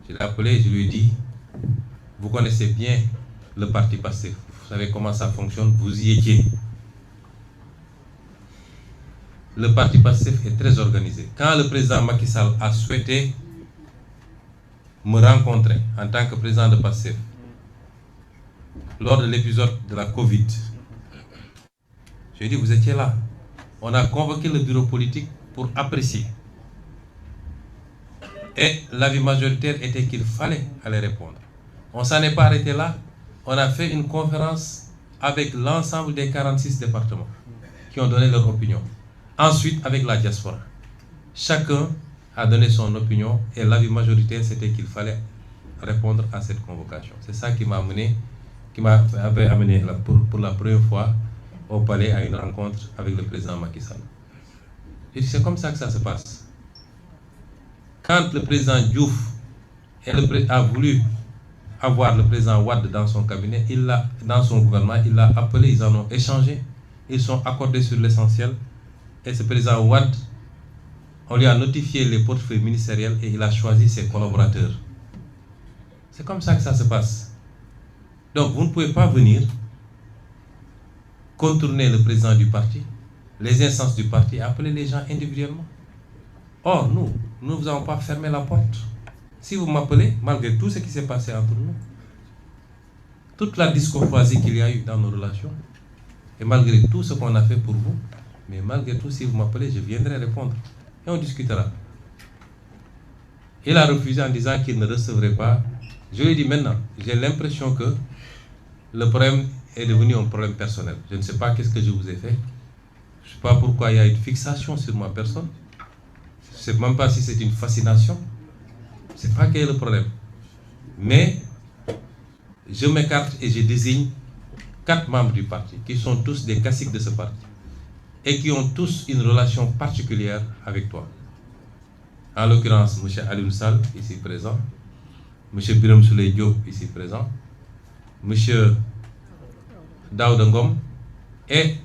Je l'ai appelé, je lui ai dit, vous connaissez bien le parti PASTEF, vous savez comment ça fonctionne, vous y étiez. Le parti PASTEF est très organisé. Quand le président Macky Sall a souhaité me rencontrer en tant que président de PASTEF, lors de l'épisode de la Covid, je lui ai dit, vous étiez là. On a convoqué le bureau politique pour apprécier. Et l'avis majoritaire était qu'il fallait aller répondre. On ne s'en est pas arrêté là. On a fait une conférence avec l'ensemble des 46 départements qui ont donné leur opinion. Ensuite, avec la diaspora. Chacun a donné son opinion et l'avis majoritaire, c'était qu'il fallait répondre à cette convocation. C'est ça qui m'a amené, pour la première fois au palais à une rencontre avec le président Macky Sall. Et c'est comme ça que ça se passe. Quand le président Diouf a voulu avoir le président Wade dans son cabinet, dans son gouvernement, il l'a appelé, ils en ont échangé, ils sont accordés sur l'essentiel. Et ce président Wade, on lui a notifié les portefeuilles ministériels et il a choisi ses collaborateurs. C'est comme ça que ça se passe. Donc vous ne pouvez pas venir contourner le président du parti, les instances du parti, et appeler les gens individuellement. Or, nous ne vous avons pas fermé la porte. Si vous m'appelez, malgré tout ce qui s'est passé entre nous, toute la discourtoisie qu'il y a eu dans nos relations, et malgré tout ce qu'on a fait pour vous, mais malgré tout, si vous m'appelez, je viendrai répondre. Et on discutera. Il a refusé en disant qu'il ne recevrait pas. Je lui ai dit maintenant, j'ai l'impression que le problème est devenu un problème personnel. Je ne sais pas qu'est-ce que je vous ai fait. Je ne sais pas pourquoi il y a une fixation sur ma personne. Je ne sais même pas si c'est une fascination. Je ne sais pas quel est le problème. Mais je m'écarte et je désigne 4 membres du parti qui sont tous des caciques de ce parti et qui ont tous une relation particulière avec toi. En l'occurrence, M. Alioune Sall, ici présent, M. Birame Souleye Diop, ici présent, M. Daouda Ngom et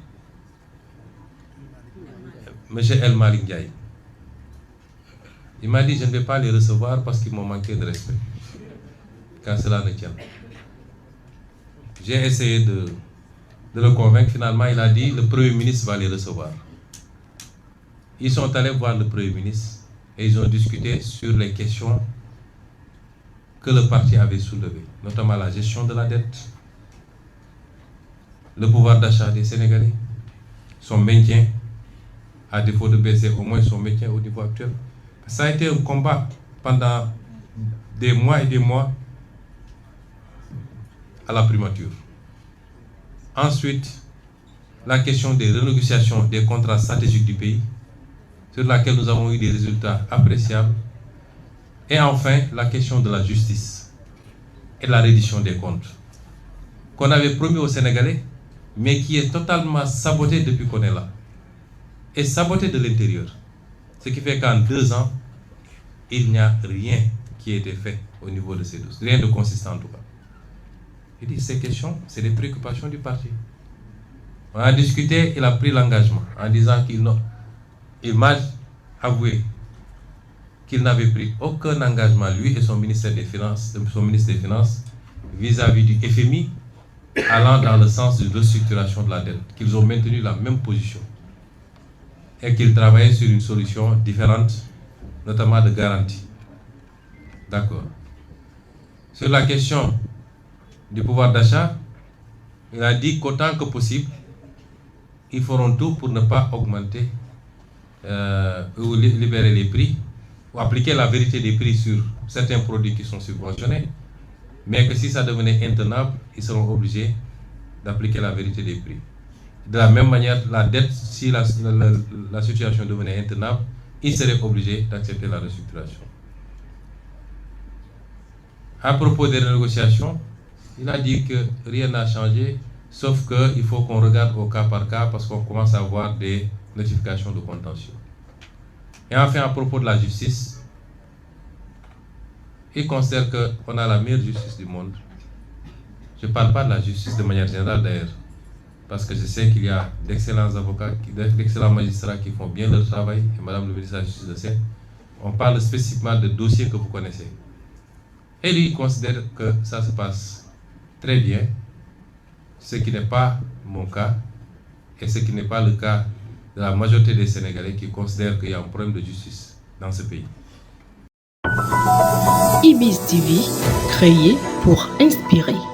M. El Malick Ndiaye. Il m'a dit, je ne vais pas les recevoir parce qu'ils m'ont manqué de respect, quand cela ne tient. J'ai essayé de le convaincre. Finalement, il a dit, le Premier ministre va les recevoir. Ils sont allés voir le Premier ministre et ils ont discuté sur les questions que le parti avait soulevées, notamment la gestion de la dette, le pouvoir d'achat des Sénégalais, son maintien, à défaut de baisser au moins son maintien au niveau actuel. Ça a été un combat pendant des mois et des mois à la primature. Ensuite, la question des renégociations des contrats stratégiques du pays, sur laquelle nous avons eu des résultats appréciables. Et enfin, la question de la justice et de la reddition des comptes, qu'on avait promis aux Sénégalais, mais qui est totalement sabotée depuis qu'on est là. Et sabotée de l'intérieur. Ce qui fait qu'en 2 ans, il n'y a rien qui a été fait au niveau de ces dossiers. Rien de consistant en tout cas. Il dit, ces questions, c'est des préoccupations du parti. On a discuté, il a pris l'engagement en disant qu'il m'a avoué qu'il n'avait pris aucun engagement, lui et son ministère des Finances, vis-à-vis du FMI, allant dans le sens de restructuration de la dette, qu'ils ont maintenu la même position et qu'ils travaillaient sur une solution différente, notamment de garantie. D'accord. Sur la question du pouvoir d'achat, il a dit qu'autant que possible, ils feront tout pour ne pas augmenter ou libérer les prix, ou appliquer la vérité des prix sur certains produits qui sont subventionnés, mais que si ça devenait intenable, ils seront obligés d'appliquer la vérité des prix. De la même manière, la dette, si la situation devenait intenable, ils seraient obligés d'accepter la restructuration. À propos des négociations, il a dit que rien n'a changé, sauf qu'il faut qu'on regarde au cas par cas parce qu'on commence à avoir des notifications de contentieux. Et enfin, à propos de la justice, il considère qu'on a la meilleure justice du monde. Je ne parle pas de la justice de manière générale d'ailleurs, parce que je sais qu'il y a d'excellents avocats, d'excellents magistrats qui font bien leur travail, et Madame le ministre de la Justice le sait. On parle spécifiquement de dossiers que vous connaissez. Et lui considère que ça se passe très bien, ce qui n'est pas mon cas, et ce qui n'est pas le cas de la majorité des Sénégalais qui considèrent qu'il y a un problème de justice dans ce pays. Ibis TV, créé pour inspirer.